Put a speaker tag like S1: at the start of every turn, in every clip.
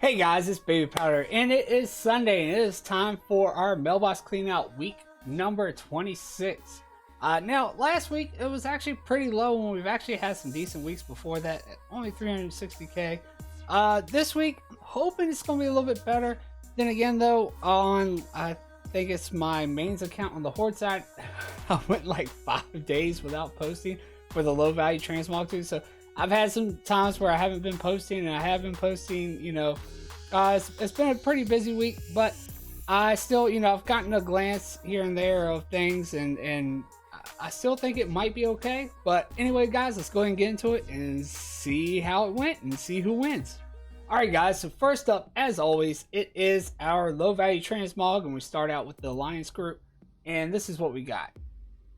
S1: Hey guys, it's Babypowder, and it is Sunday, and it is time for our mailbox clean out week number 26. Now, last week it was actually pretty low, and we've actually had some decent weeks before that, at only 360k. This week, I'm hoping it's going to be a little bit better. Then again, though, on I think it's my mains account on the Horde side, I went like 5 days without posting for the low value transmog too. So I've had some times where I haven't been posting, and I have been posting, it's been a pretty busy week, but I still, I've gotten a glance here and there of things, and I still think it might be okay. But anyway, guys, let's go ahead and get into it and see how it went and see who wins. Alright guys, so first up, as always, it is our low value transmog, and we start out with the Alliance group, and this is what we got.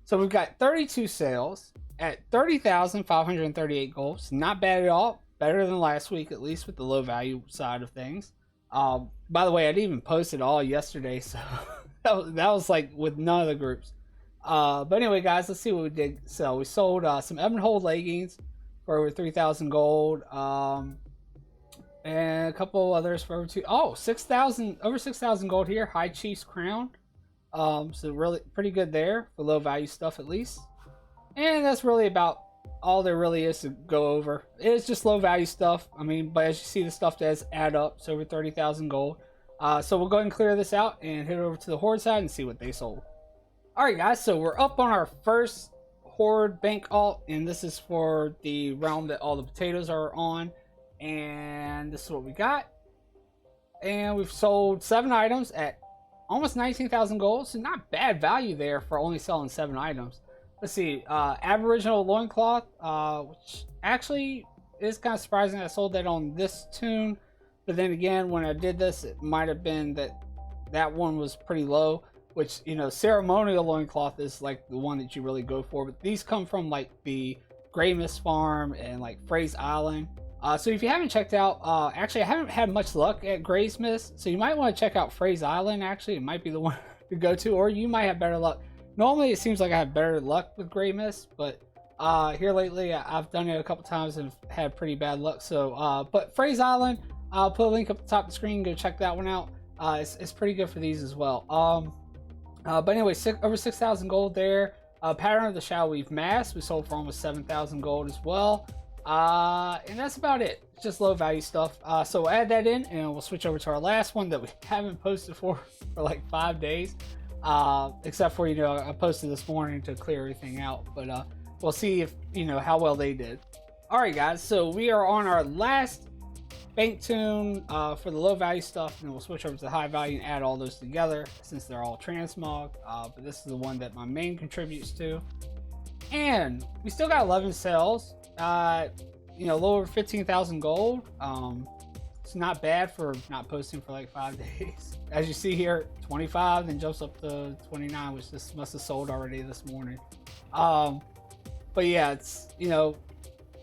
S1: So we've got 32 sales at 30,538 gold. So not bad at all. Better than last week, at least with the low value side of things. By the way, I didn't even post it all yesterday, so that was like with none of the groups. But anyway, guys, let's see what we did sell. We sold some Ebonhold leggings for over 3,000 gold, and a couple others for over 6,000, over 6,000 gold here. High Chief's crown, so really pretty good there for low value stuff at least. And that's really about all there really is to go over. It's just low value stuff. I mean, but as you see, the stuff does add up. So over 30,000 gold. So we'll go ahead and clear this out and head over to the Horde side and see what they sold. Alright guys, so we're up on our first Horde bank alt, and this is for the realm that all the potatoes are on. And this is what we got. And we've sold 7 items at almost 19,000 gold. So not bad value there for only selling 7 items. Let's see, Aboriginal loincloth, which actually is kind of surprising. I sold that on this tune, but then again, when I did this, it might have been that one was pretty low, which, ceremonial loincloth is like the one that you really go for, but these come from like the Grey Mist farm and like Frey's Island. So if you haven't checked out, actually I haven't had much luck at Grey's Mist, so you might want to check out Frey's Island. Actually, it might be the one to go to, or you might have better luck. Normally, it seems like I have better luck with Grey Mist, but here lately, I've done it a couple times and had pretty bad luck. So, but Frey's Island, I'll put a link up the top of the screen. Go check that one out. It's pretty good for these as well. But anyway, over 6,000 gold there. Pattern of the Shadow Weave Mask, we sold for almost 7,000 gold as well. And that's about it. It's just low value stuff. So we'll add that in, and we'll switch over to our last one that we haven't posted for like 5 days. Except for, I posted this morning to clear everything out, but we'll see if, how well they did. Alright guys, so we are on our last bank tune for the low value stuff, and we'll switch over to the high value and add all those together since they're all transmog. But this is the one that my main contributes to. And we still got 11 sales, a little over 15,000 gold. It's not bad for not posting for like 5 days. As you see here, 25, then jumps up to 29, which this must have sold already this morning. But yeah, it's,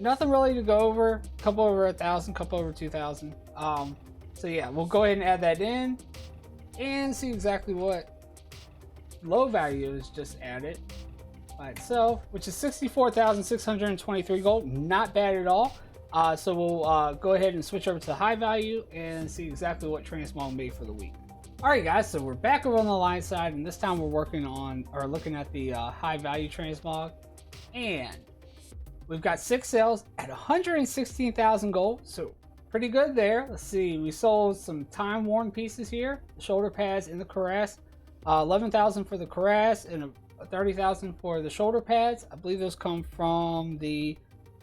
S1: nothing really to go over. A couple over 1,000, couple over 2,000. So yeah, we'll go ahead and add that in and see exactly what low value is just added by itself, which is 64,623 gold. Not bad at all. So we'll go ahead and switch over to the high value and see exactly what transmog made for the week. Alright guys, so we're back over on the Alliance side, and this time we're looking at the high value transmog, and we've got 6 sales at 116,000 gold, so pretty good there. Let's see, we sold some time worn pieces here, the shoulder pads and the cuirass, 11,000 for the cuirass and 30,000 for the shoulder pads. I believe those come from the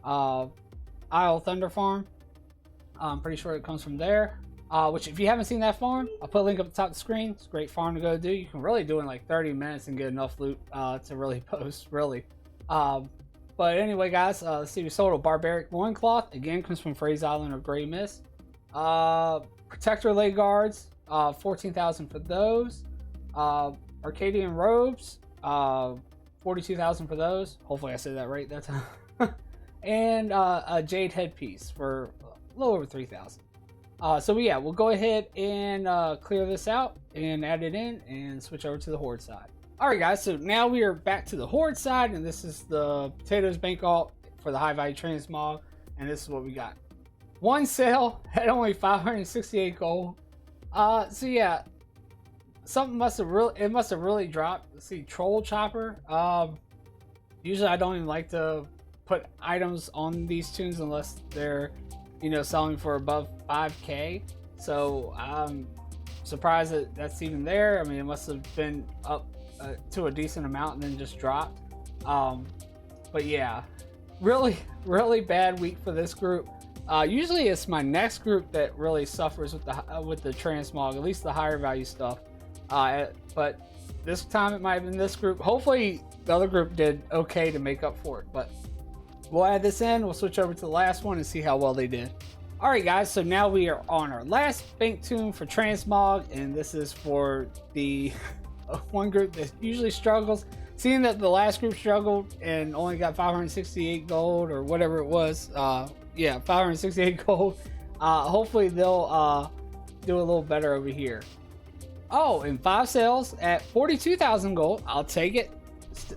S1: Isle Thunder farm. I'm pretty sure it comes from there. Which, if you haven't seen that farm, I'll put a link up at the top of the screen. It's a great farm to go do. You can really do it in like 30 minutes and get enough loot to really post, really. But anyway, guys, let's see. We sold a barbaric loincloth. Again, comes from Frey's Island or Grey Mist. Protector leg guards, 14,000 for those. Arcadian robes, 42,000 for those. Hopefully I said that right that time. And a jade headpiece for a little over 3,000. So yeah, we'll go ahead and clear this out and add it in and switch over to the Horde side. Alright guys, so now we are back to the Horde side, and this is the potatoes bank alt for the high value transmog, and this is what we got. one sale at only 568 gold. So yeah, something must have really dropped. Let's see, troll chopper. Usually I don't even like to put items on these tunes unless they're, you know, selling for above 5k. So I'm surprised that that's even there. I mean, it must have been up to a decent amount and then just dropped. But yeah, really bad week for this group. Usually it's my next group that really suffers with the transmog, at least the higher value stuff. But this time it might have been this group. Hopefully the other group did okay to make up for it. But we'll add this in. We'll switch over to the last one and see how well they did. All right, guys. So now we are on our last bank tune for transmog, and this is for the one group that usually struggles. Seeing that the last group struggled and only got 568 gold or whatever it was. Yeah, 568 gold. Hopefully they'll do a little better over here. Oh, and 5 sales at 42,000 gold. I'll take it.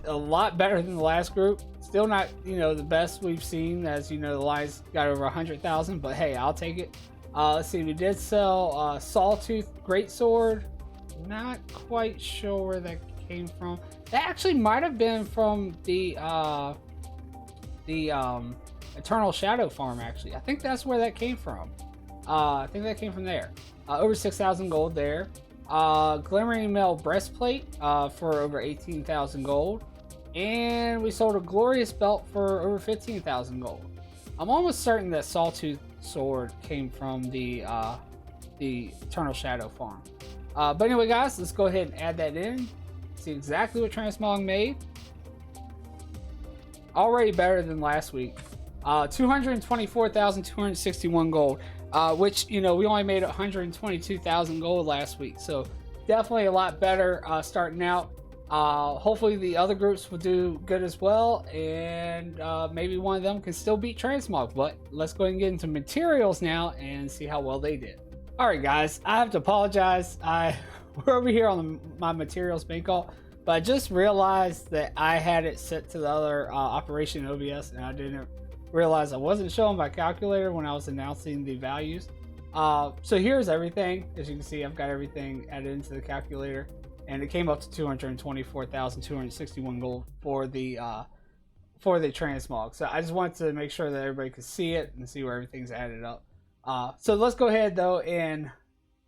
S1: A lot better than the last group. Still not, you know, the best we've seen. As you know, the Lions got over 100,000, but hey, I'll take it. Let's see, we did sell Sawtooth Greatsword. Not quite sure where that came from. That actually might have been from the Eternal Shadow farm. Actually, I think that's where that came from. I think that came from there. Over 6,000 gold there. Glimmering Mail breastplate for over 18,000 gold, and we sold a glorious belt for over 15,000 gold. I'm almost certain that Sawtooth sword came from the Eternal Shadow farm. But anyway, guys, let's go ahead and add that in. See exactly what transmog made. Already better than last week. 224,261 gold. Which, you know, we only made 122,000 gold last week, so definitely a lot better starting out. Hopefully the other groups will do good as well, and maybe one of them can still beat transmog. But let's go ahead and get into materials now and see how well they did. All right, guys, I have to apologize. We're over here on my materials bank alt, but I just realized that I had it set to the other operation OBS, and I didn't realize I wasn't showing my calculator when I was announcing the values. So here's everything. As you can see, I've got everything added into the calculator, and it came up to 224,261 gold for the transmog. So I just wanted to make sure that everybody could see it and see where everything's added up. So let's go ahead though and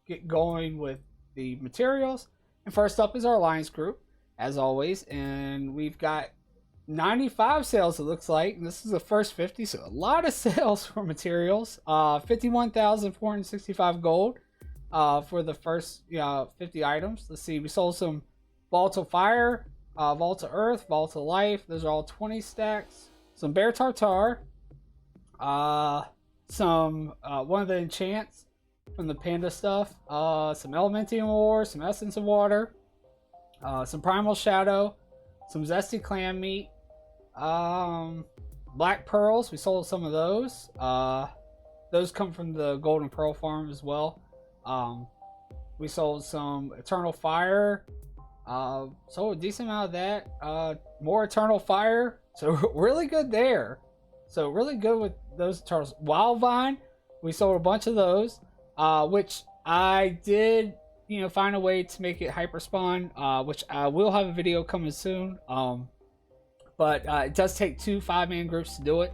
S1: get going with the materials. And first up is our alliance group, as always, and we've got 95 sales, it looks like, and this is the first 50, so a lot of sales for materials. 51,465 gold for the first 50 items. Let's see, we sold some Vault of Fire, Vault of Earth, Vault of Life. Those are all 20 stacks. Some Bear Tartar, some one of the enchants from the Panda stuff, some Elementium Ore, some Essence of Water, some Primal Shadow, some Zesty Clam Meat, Black Pearls. We sold some of those. Those come from the Golden Pearl farm as well. We sold some Eternal Fire. Sold a decent amount of that. More Eternal Fire. So really good there. So really good with those Eternals. Wild Vine. We sold a bunch of those. Which I did, find a way to make it hyper spawn. Which I will have a video coming soon. But it does take 2 5-man groups to do it.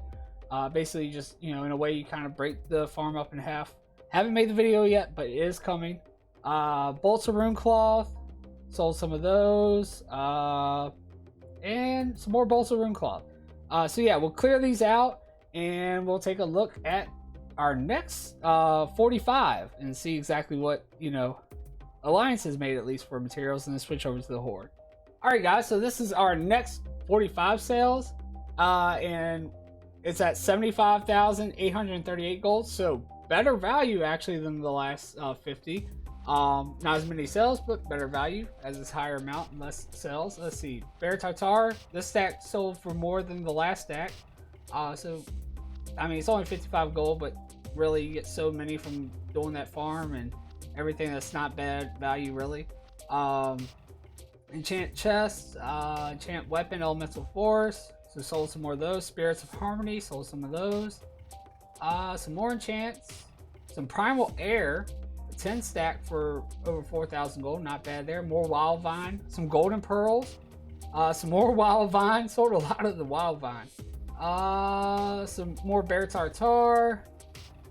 S1: Basically, just, in a way, you kind of break the farm up in half. Haven't made the video yet, but it is coming. Bolts of Rune Cloth. Sold some of those. And some more Bolts of Rune Cloth. So yeah, we'll clear these out. And we'll take a look at our next 45. And see exactly what, Alliance has made, at least for materials. And then switch over to the Horde. Alright guys, so this is our next 45 sales, and it's at 75,838 gold, so better value actually than the last 50. Not as many sales, but better value as it's higher amount and less sales. Let's see, Bear Tartar, this stack sold for more than the last stack. So I mean, it's only 55 gold, but really you get so many from doing that farm and everything. That's not bad value really. Enchant chest, enchant weapon, elemental force. So sold some more of those. Spirits of Harmony, sold some of those. Some more enchants, some primal air, a 10 stack for over 4,000 gold, not bad there. More wild vine, some golden pearls, some more wild vine, sold a lot of the wild vine. Some more bear tartar,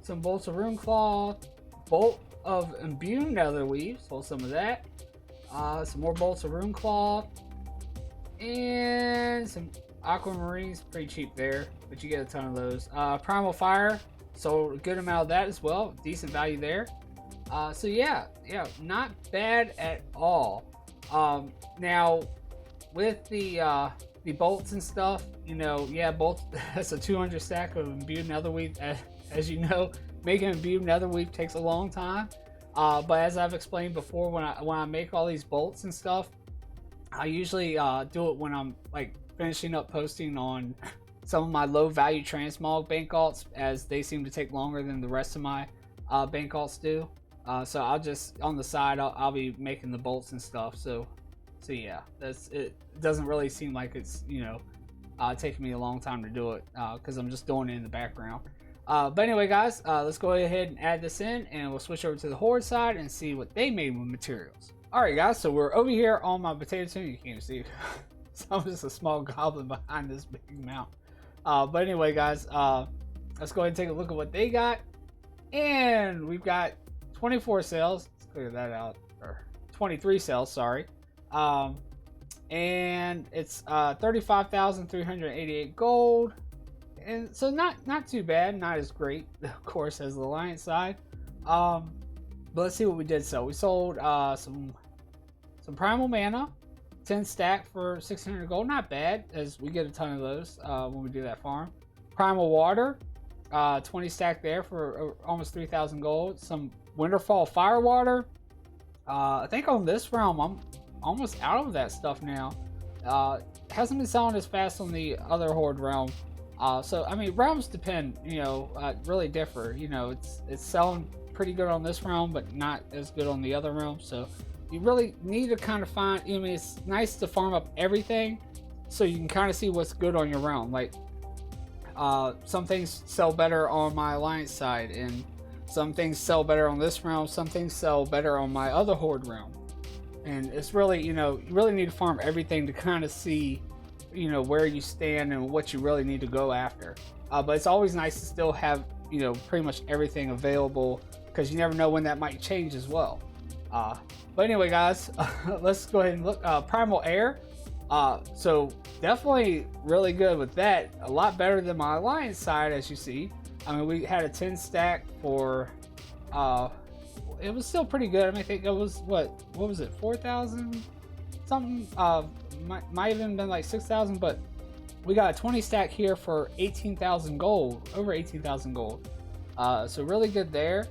S1: some bolts of rune cloth, bolt of imbued nether weave, sold some of that. Some more bolts of rune cloth, and some aquamarines, pretty cheap there, but you get a ton of those. Primal fire, sold a good amount of that as well, decent value there. So yeah, not bad at all. Now with the bolts and stuff, you know, yeah, bolts, that's a 200 stack of imbued netherweave. As you know, making imbued netherweave takes a long time. But as I've explained before, when I make all these bolts and stuff, I usually do it when I'm like finishing up posting on some of my low value transmog bank alts, as they seem to take longer than the rest of my bank alts do. So I'll just, on the side, I'll be making the bolts and stuff. So yeah, that's it. Doesn't really seem like it's, you know, taking me a long time to do it, because I'm just doing it in the background. But anyway, guys, let's go ahead and add this in, and we'll switch over to the horde side and see what they made with materials. Alright guys, so we're over here on my potato tin. You can't see. So I'm just a small goblin behind this big mount. But anyway, guys, let's go ahead and take a look at what they got. And we've got 24 sales. Let's clear that out. Or 23 sales, sorry. And it's 35,388 gold. And so not too bad, not as great, of course, as the Alliance side. But let's see what we did sell. We sold some primal mana, 10 stack for 600 gold. Not bad, as we get a ton of those when we do that farm. Primal water, 20 stack there for almost 3,000 gold. Some Winterfall fire water. I think on this realm I'm almost out of that stuff now. Hasn't been selling as fast on the other horde realm. So I mean, realms depend, you know, really differ. You know, it's selling pretty good on this realm, but not as good on the other realm. So you really need to kind of find, I mean, it's nice to farm up everything so you can kind of see what's good on your realm. Like some things sell better on my Alliance side, and some things sell better on this realm, some things sell better on my other horde realm. And it's really, you know, you really need to farm everything to kind of see, you know, where you stand and what you really need to go after. But it's always nice to still have, you know, pretty much everything available, because you never know when that might change as well. But anyway, guys, let's go ahead and look. Primal air, so definitely really good with that. A lot better than my Alliance side, as you see. I mean, we had a 10 stack for it was still pretty good. I mean, I think it was what was it, 4,000 something, might even been like 6,000, but we got a 20 stack here for 18,000 gold, over 18,000 gold. So really good there.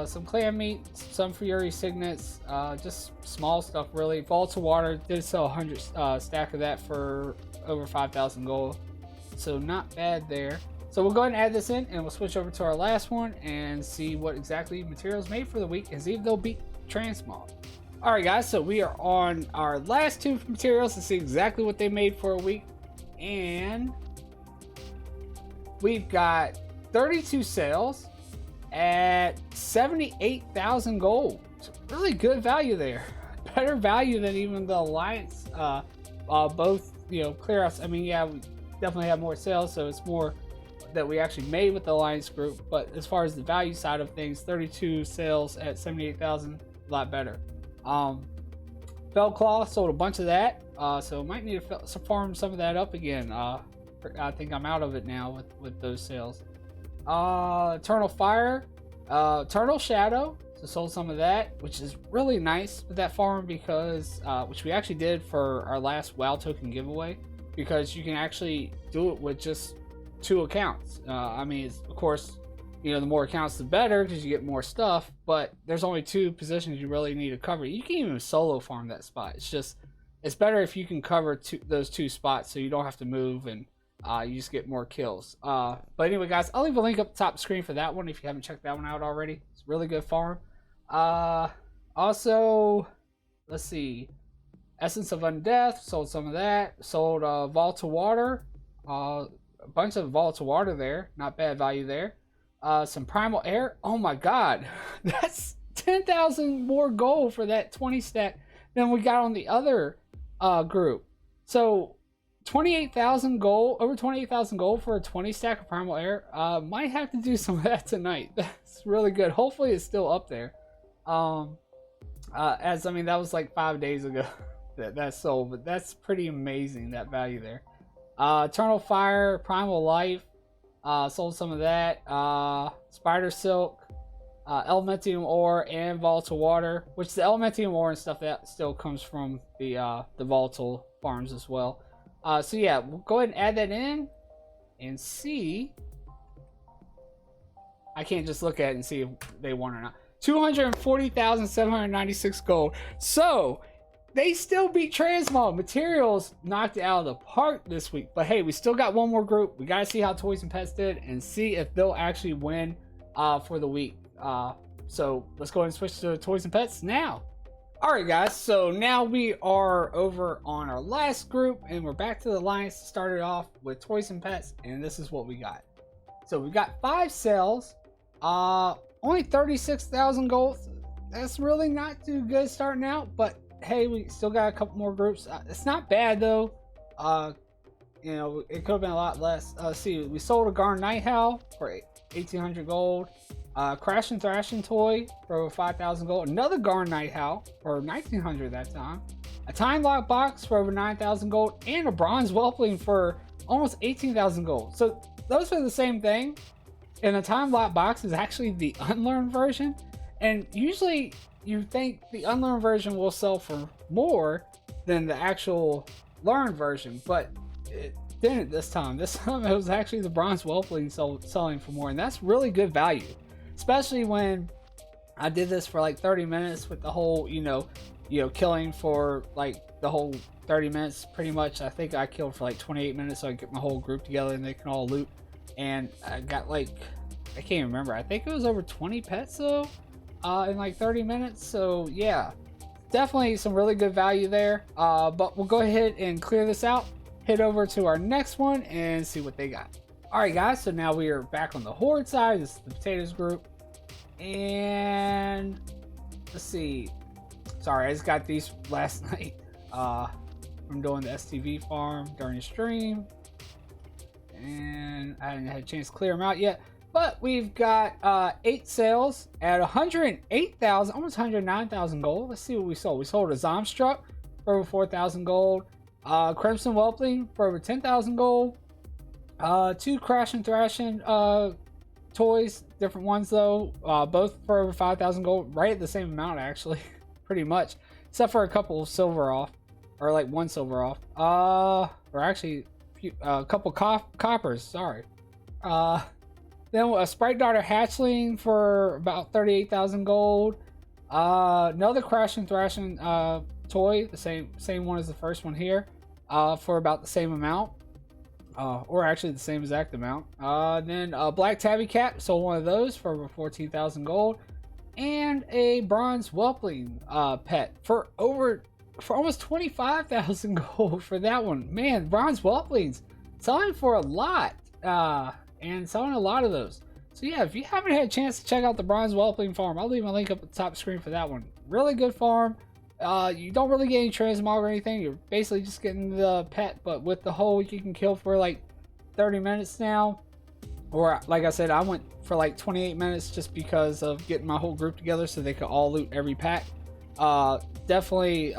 S1: Some clan meat, some fury signets, just small stuff really. Vaults of water, did sell 100 stack of that for over 5,000 gold, so not bad there. So we'll go ahead and add this in, and we'll switch over to our last one and see what exactly materials made for the week, and see if they'll beat transmog. Alright guys, so we are on our last two materials to see exactly what they made for a week, and we've got 32 sales at 78,000 gold. So really good value there. Better value than even the Alliance, both, you know, clear outs. I mean, yeah, we definitely have more sales, so it's more that we actually made with the Alliance group, but as far as the value side of things, 32 sales at 78,000, a lot better. Felt Claw, sold a bunch of that, so might need to farm some of that up again. I think I'm out of it now with those sales. Eternal Fire, Eternal Shadow, so sold some of that, which is really nice with that farm, because which we actually did for our last WoW token giveaway, because you can actually do it with just 2 accounts. I mean, it's, of course, you know, the more accounts the better, because you get more stuff, but there's only 2 positions you really need to cover. You can even solo farm that spot. It's just, it's better if you can cover those 2 spots, so you don't have to move, and you just get more kills. But anyway, guys, I'll leave a link up top screen for that one if you haven't checked that one out already. It's a really good farm. Also, let's see, Essence of Undeath, sold some of that. Sold Vault of Water, a bunch of Vault of Water there, not bad value there. Some primal air. Oh my god, that's 10,000 more gold for that 20 stack than we got on the other group. So 28,000 gold, over 28,000 gold for a 20 stack of primal air. Might have to do some of that tonight. That's really good. Hopefully it's still up there. As I mean, that was like 5 days ago that sold, but that's pretty amazing, that value there. Eternal Fire, Primal Life, sold some of that. Spider Silk, Elementium Ore, and Volatile Water, which the Elementium Ore and stuff that still comes from the Volatile farms as well. So yeah, we'll go ahead and add that in and see. I can't just look at it and see if they won or not. 240,796 gold. So they still beat Transmog. Materials knocked it out of the park this week. But hey, we still got one more group. We gotta see how Toys and Pets did and see if they'll actually win for the week. So let's go ahead and switch to Toys and Pets now. Alright guys, so now we are over on our last group and we're back to the alliance. Started off with Toys and Pets, and this is what we got. So we got 5 sales, only 36,000 gold. That's really not too good starting out, but hey, we still got a couple more groups. It's not bad though. You know, it could have been a lot less. See, we sold a Garn Night Howl for 1,800 gold. Crash and Thrashing toy for over 5,000 gold. Another Garn Night Howl for 1,900 that time. A Time Lock box for over 9,000 gold, and a Bronze Whelpling for almost 18,000 gold. So those are the same thing. And the Time Lock box is actually the unlearned version. And usually you think the unlearned version will sell for more than the actual learned version, but it didn't this time. This time it was actually the Bronze Whelpling selling for more, and that's really good value. Especially when I did this for like 30 minutes with the whole, you know, killing for like the whole 30 minutes pretty much. I think I killed for like 28 minutes so I get my whole group together and they can all loot. And I got like, I can't remember. I think it was over 20 pets though in like 30 minutes. So yeah, definitely some really good value there. But we'll go ahead and clear this out, head over to our next one and see what they got. Alright guys, so now we are back on the Horde side. This is the potatoes group. And let's see. Sorry, I just got these last night. I'm doing the STV farm during the stream. And I hadn't had a chance to clear them out yet. But we've got 8 sales at 108,000, almost 109,000 gold. Let's see what we sold. We sold a Zomstruck for over 4,000 gold. Crimson Whelpling for over 10,000 gold. 2 Crash and Thrashing toys, different ones though, both for over 5,000 gold, right at the same amount actually, pretty much, except for a couple of silver off, or like 1 silver off, or actually a couple coppers, sorry. Then a Sprite Daughter Hatchling for about 38,000 gold. Another Crash and Thrashing toy, the same one as the first one here, for about the same amount. Or actually the same exact amount. Then a Black Tabby Cat, sold one of those for over 14,000 gold, and a Bronze Whelpling pet for almost 25,000 gold for that one. Man, Bronze Whelplings selling for a lot, and selling a lot of those. So yeah, if you haven't had a chance to check out the Bronze Whelpling farm, I'll leave my link up at the top of the screen for that one. Really good farm. You don't really get any transmog or anything. You're basically just getting the pet, but with the hole you can kill for like 30 minutes now. Or like I said, I went for like 28 minutes just because of getting my whole group together so they could all loot every pack. Definitely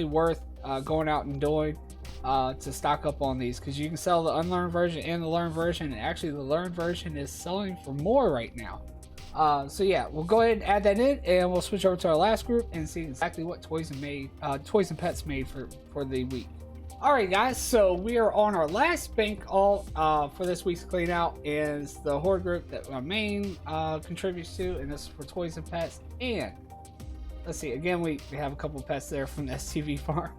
S1: worth going out and doing to stock up on these, because you can sell the unlearned version and the learned version, and actually the learned version is selling for more right now. So yeah, we'll go ahead and add that in, and we'll switch over to our last group and see exactly what Toys and Pets made for the week. Alright guys, so we are on our last bank alt for this week's clean out, is the Horde group that my main contributes to, and this is for Toys and Pets. And let's see, again we have a couple of pets there from the STV farm.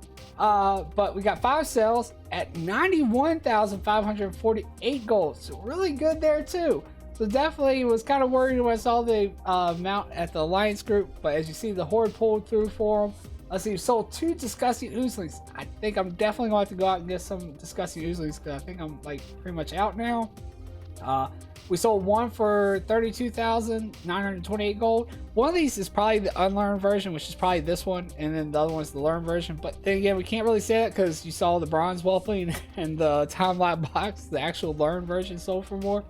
S1: But we got 5 sales at 91,548 gold, so really good there too. So definitely was kind of worried when I saw the amount at the Alliance group, but as you see, the Horde pulled through for them. Let's see, we sold 2 Disgusting Oozlings. I think I'm definitely going to have to go out and get some Disgusting Oozlings, because I think I'm like pretty much out now. We sold one for 32,928 gold. One of these is probably the unlearned version, which is probably this one, and then the other one's the learned version. But then again, we can't really say that because you saw the bronze whelpling and the time-lapse box, the actual learned version sold for more.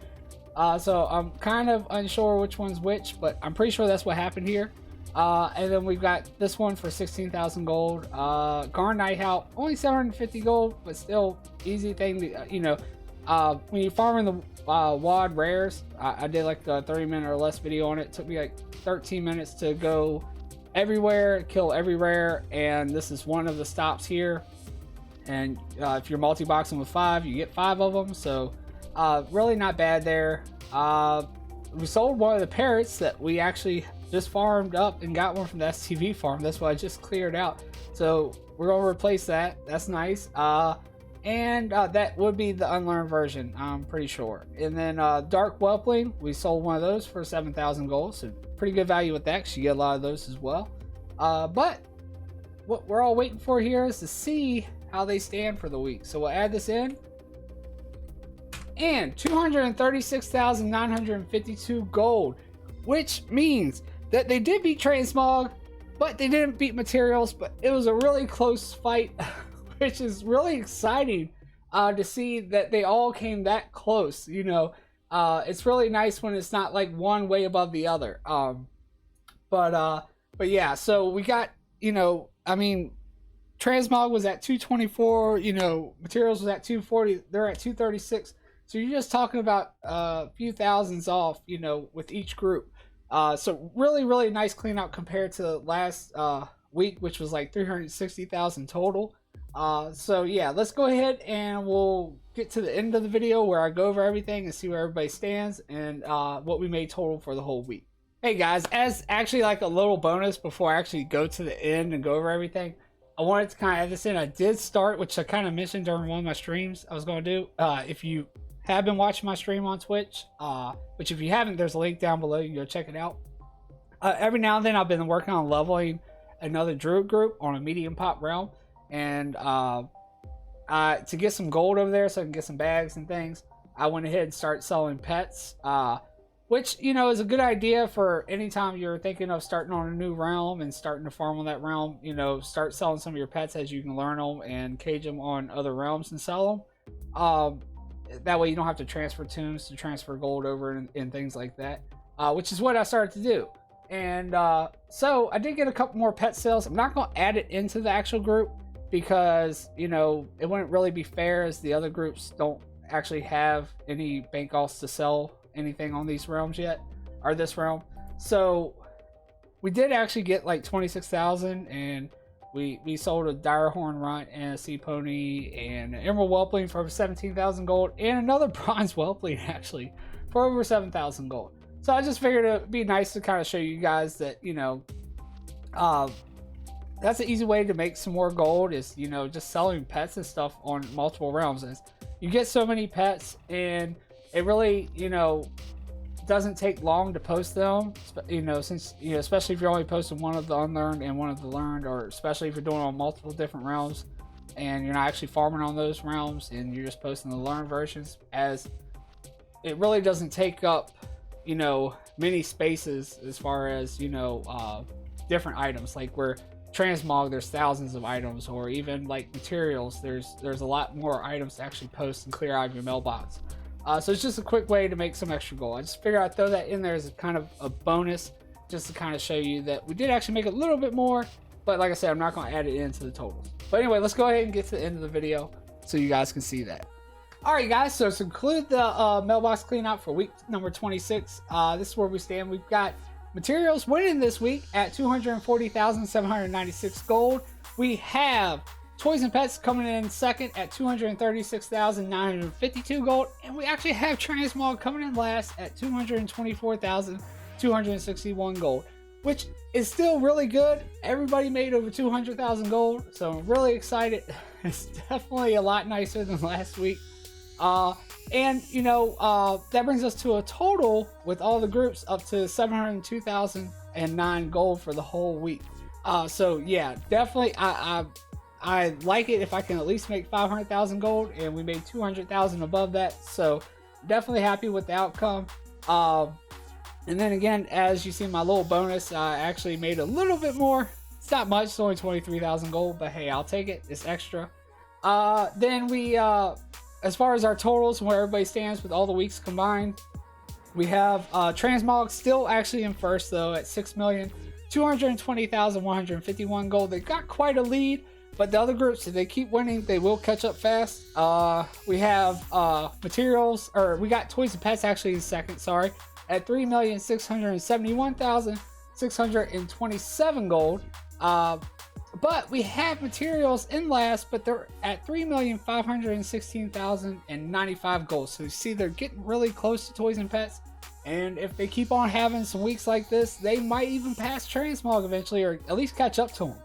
S1: So I'm kind of unsure which one's which, but I'm pretty sure that's what happened here. And then we've got this one for 16,000 gold. Garn Nighthawk, only 750 gold, but still easy thing to, when you're farming the WOD rares, I did like a 30-minute or less video on it. It took me like 13 minutes to go everywhere, kill every rare, and this is one of the stops here. And if you're multi-boxing with 5, you get 5 of them, so really not bad there. We sold one of the parrots that we actually just farmed up and got one from the STV farm. That's what I just cleared out, so we're gonna replace that. That's nice. And that would be the unlearned version, I'm pretty sure. And then Dark Whelpling, we sold one of those for 7,000 gold, so pretty good value with that because you get a lot of those as well. But what we're all waiting for here is to see how they stand for the week. So we'll add this in. And 236,952 gold, which means that they did beat transmog, but they didn't beat materials, but it was a really close fight. Which is really exciting to see that they all came that close. It's really nice when it's not like one way above the other. But yeah, so we got, transmog was at 224, materials was at 240, they're at 236. So you're just talking about a few thousands off, with each group. So really, really nice clean out compared to last week, which was like 360,000 total. So yeah, let's go ahead and we'll get to the end of the video where I go over everything and see where everybody stands and what we made total for the whole week. Hey guys, as actually like a little bonus before I actually go to the end and go over everything, I wanted to kind of add this in. I did start, which I kind of mentioned during one of my streams I was going to do. If you have been watching my stream on Twitch, which if you haven't, there's a link down below. You can go check it out. Every now and then I've been working on leveling another druid group on a medium pop realm. And to get some gold over there so I can get some bags and things, I went ahead and started selling pets, which is a good idea for anytime you're thinking of starting on a new realm and starting to farm on that realm. Start selling some of your pets as you can learn them and cage them on other realms and sell them. That way you don't have to transfer tombs to transfer gold over and things like that, which is what I started to do. And so I did get a couple more pet sales. I'm not going to add it into the actual group because it wouldn't really be fair, as the other groups don't actually have any bank offs to sell anything on these realms yet, or this realm. So we did actually get like 26,000, and we sold a Direhorn Runt and a Sea Pony and an Emerald Whelpling for over 17,000 gold, and another Bronze Whelpling actually for over 7,000 gold. So I just figured it'd be nice to kind of show you guys that that's an easy way to make some more gold, is just selling pets and stuff on multiple realms. Is you get so many pets, and it really doesn't take long to post them, since especially if you're only posting one of the unlearned and one of the learned, or especially if you're doing it on multiple different realms and you're not actually farming on those realms and you're just posting the learned versions, as it really doesn't take up many spaces as far as different items. Like where transmog, there's thousands of items, or even like materials, there's a lot more items to actually post and clear out of your mailbox. So it's just a quick way to make some extra gold. I just figured I'd throw that in there as a kind of a bonus, just to kind of show you that we did actually make a little bit more, but like I said, I'm not going to add it into the totals. But anyway, let's go ahead and get to the end of the video so you guys can see that. Alright guys, so to conclude the mailbox clean out for week number 26, this is where we stand. We've got materials winning this week at 240,796 gold. We have toys and pets coming in second at 236,952 gold, and we actually have transmog coming in last at 224,261 gold, which is still really good. Everybody made over 200,000 gold, so I'm really excited. It's definitely a lot nicer than last week. And that brings us to a total with all the groups up to 702,009 gold for the whole week. So yeah, definitely I like it if I can at least make 500,000 gold, and we made 200,000 above that. So definitely happy with the outcome. And then again, as you see my little bonus, I actually made a little bit more. It's not much, it's only 23,000 gold, but hey, I'll take it. It's extra. Then we, as far as our totals and where everybody stands with all the weeks combined, we have Transmog still actually in first though at 6,220,151 gold. They got quite a lead, but the other groups, if they keep winning, they will catch up fast. We have materials, or we got toys and pets actually in second, sorry, at 3,671,627 gold. But we have materials in last, but they're at 3,516,095 gold. So you see they're getting really close to toys and pets. And if they keep on having some weeks like this, they might even pass Transmog eventually, or at least catch up to them.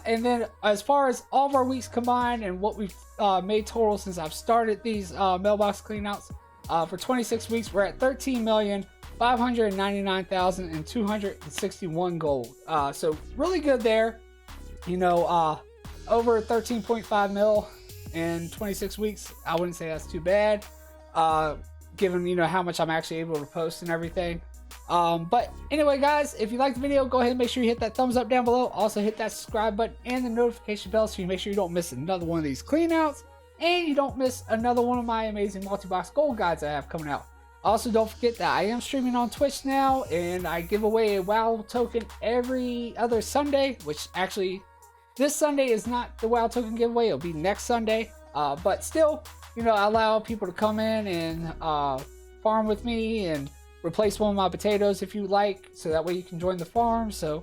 S1: And then as far as all of our weeks combined and what we've made total since I've started these mailbox cleanouts, for 26 weeks, we're at 13,599,261 gold. So really good there. You know, over 13.5 mil in 26 weeks. I wouldn't say that's too bad, given, you know, how much I'm actually able to post and everything. But anyway, guys, if you liked the video, go ahead and make sure you hit that thumbs up down below. Also hit that subscribe button and the notification bell so you make sure you don't miss another one of these clean outs, and you don't miss another one of my amazing multi-box gold guides I have coming out. Also, don't forget that I am streaming on Twitch now, and I give away a WoW token every other Sunday, which actually this Sunday is not the WoW token giveaway. It'll be next Sunday. But still, you know, I allow people to come in and farm with me and replace one of my potatoes if you like, so that way you can join the farm. So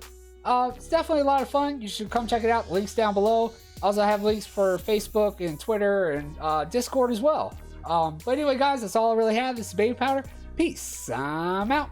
S1: it's definitely a lot of fun. You should come check it out. Links down below. Also, I have links for Facebook and Twitter and Discord as well. But anyway, guys, that's all I really have. This is Babypowder. Peace. I'm out.